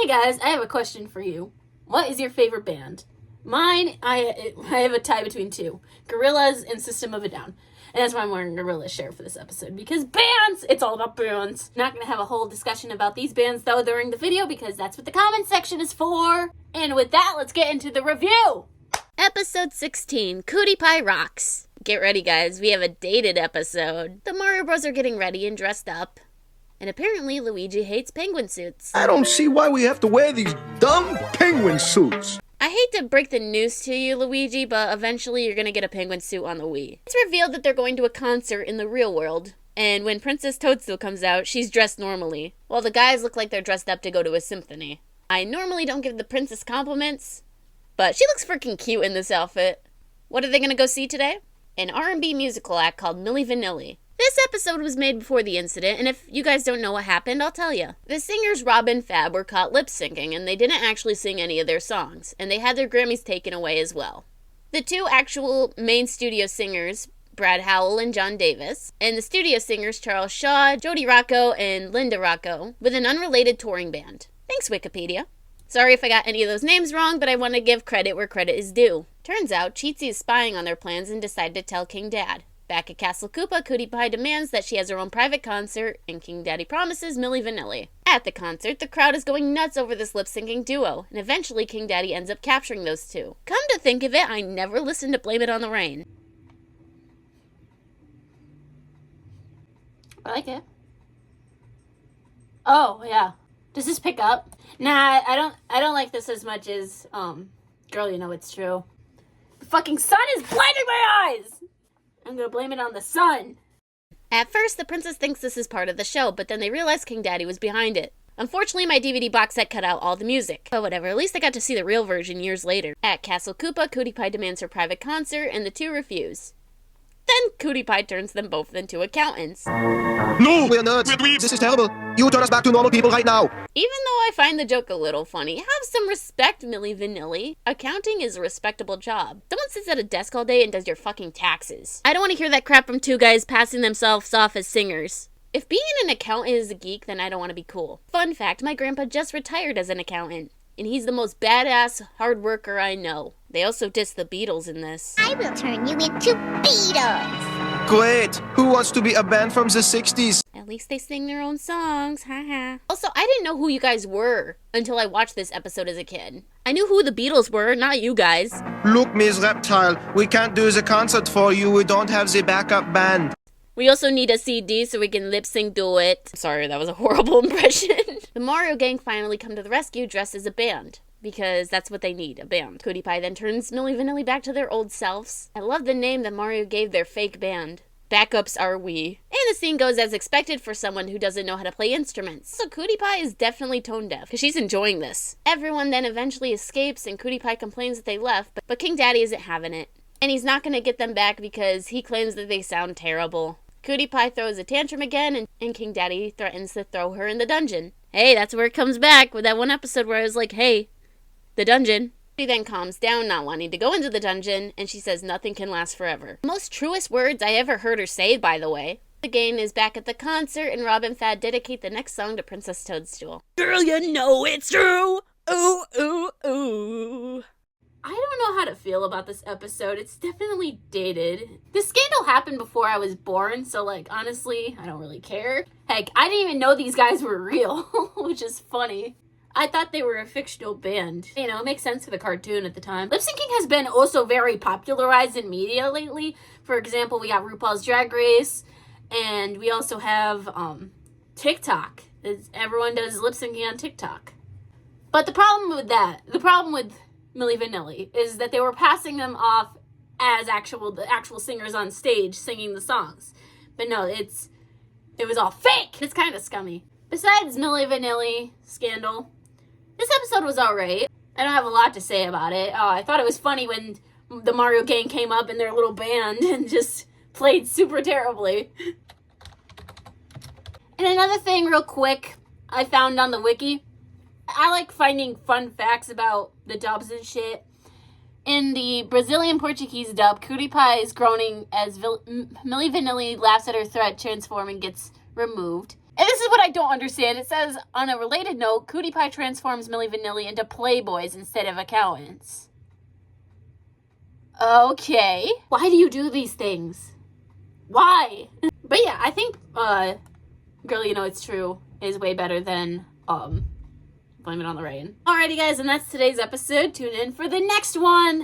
Hey guys, I have a question for you. What is your favorite band? Mine, I have a tie between two. Gorillaz and System of a Down. And that's why I'm wearing a Gorillaz shirt for this episode. Because bands! It's all about bands. Not going to have a whole discussion about these bands, though, during the video, because that's what the comment section is for. And with that, let's get into the review! Episode 16, Cutie Pie Rocks. Get ready, guys. We have a dated episode. The Mario Bros are getting ready and dressed up. And apparently, Luigi hates penguin suits. I don't see why we have to wear these dumb penguin suits. I hate to break the news to you, Luigi, but eventually you're gonna get a penguin suit on the Wii. It's revealed that they're going to a concert in the real world, and when Princess Toadstool comes out, she's dressed normally, while the guys look like they're dressed up to go to a symphony. I normally don't give the princess compliments, but she looks freaking cute in this outfit. What are they gonna go see today? An R&B musical act called Milli Vanilli. This episode was made before the incident, and if you guys don't know what happened, I'll tell you. The singers Rob and Fab were caught lip-syncing, and they didn't actually sing any of their songs, and they had their Grammys taken away as well. The two actual main studio singers, Brad Howell and John Davis, and the studio singers Charles Shaw, Jody Rocco, and Linda Rocco, with an unrelated touring band. Thanks, Wikipedia. Sorry if I got any of those names wrong, but I want to give credit where credit is due. Turns out, Cheatsy is spying on their plans and decided to tell King Dad. Back at Castle Koopa, Cutie Pie demands that she has her own private concert, and King Daddy promises Milli Vanilli. At the concert, the crowd is going nuts over this lip-syncing duo, and eventually King Daddy ends up capturing those two. Come to think of it, I never listened to Blame It on the Rain. I like it. Oh, yeah. Does this pick up? Nah, I don't like this as much as, Girl, You Know It's True. The fucking sun is blinding my eyes! I'm gonna blame it on the sun. At first, the princess thinks this is part of the show, but then they realize King Daddy was behind it. Unfortunately, my DVD box set cut out all the music. But whatever, at least I got to see the real version years later. At Castle Koopa, Cutie Pie demands her private concert, and the two refuse. Then Cutie Pie turns them both into accountants. No, we're nerds. We're dweebs. This is terrible. You turn us back to normal people right now. Even though I find the joke a little funny, have some respect, Milli Vanilli. Accounting is a respectable job. Someone sits at a desk all day and does your fucking taxes. I don't want to hear that crap from two guys passing themselves off as singers. If being an accountant is a geek, then I don't want to be cool. Fun fact, my grandpa just retired as an accountant. And he's the most badass hard worker I know. They also diss the Beatles in this. I will turn you into Beatles. Great. Who wants to be a band from the 60s? At least they sing their own songs, haha. Also, I didn't know who you guys were until I watched this episode as a kid. I knew who the Beatles were, not you guys. Look, Miss Reptile, we can't do the concert for you. We don't have the backup band. We also need a CD so we can lip-sync do it. Sorry, that was a horrible impression. The Mario gang finally come to the rescue dressed as a band, because that's what they need, a band. Cutie Pie then turns Milli Vanilli back to their old selves. I love the name that Mario gave their fake band. Backups are we. And the scene goes as expected for someone who doesn't know how to play instruments. So Cutie Pie is definitely tone deaf, because she's enjoying this. Everyone then eventually escapes, and Cutie Pie complains that they left, but King Daddy isn't having it. And he's not going to get them back because he claims that they sound terrible. Cutie Pie throws a tantrum again, and King Daddy threatens to throw her in the dungeon. Hey, that's where it comes back, with that one episode where I was like, hey, the dungeon. She then calms down, not wanting to go into the dungeon, and she says nothing can last forever. Most truest words I ever heard her say, by the way. The gang is back at the concert, and Rob and Fad dedicate the next song to Princess Toadstool. Girl, you know it's true! Ooh, ooh, ooh. I don't know how to feel about this episode. It's definitely dated. This scandal happened before I was born, so, like, honestly, I don't really care. Heck, I didn't even know these guys were real, which is funny. I thought they were a fictional band. You know, it makes sense for the cartoon at the time. Lip syncing has been also very popularized in media lately. For example, we got RuPaul's Drag Race, and we also have TikTok. Everyone does lip syncing on TikTok. But the problem with Milli Vanilli is that they were passing them off as the actual singers on stage singing the songs. But no, it was all fake. It's kind of scummy. Besides Milli Vanilli scandal, this episode was alright. I don't have a lot to say about it. I thought it was funny when the Mario gang came up in their little band and just played super terribly. And another thing real quick I found on the wiki. I like finding fun facts about the dubs and shit. In the Brazilian Portuguese dub, Cutie Pie is groaning as Milli Vanilli laughs at her threat, transforming, gets removed. And this is what I don't understand. It says, on a related note, Cutie Pie transforms Milli Vanilli into playboys instead of accountants. Okay. Why do you do these things? Why? But yeah, I think, Girl, You Know It's True is way better than, Blame It on the Rain. Alrighty, guys, and that's today's episode. Tune in for the next one.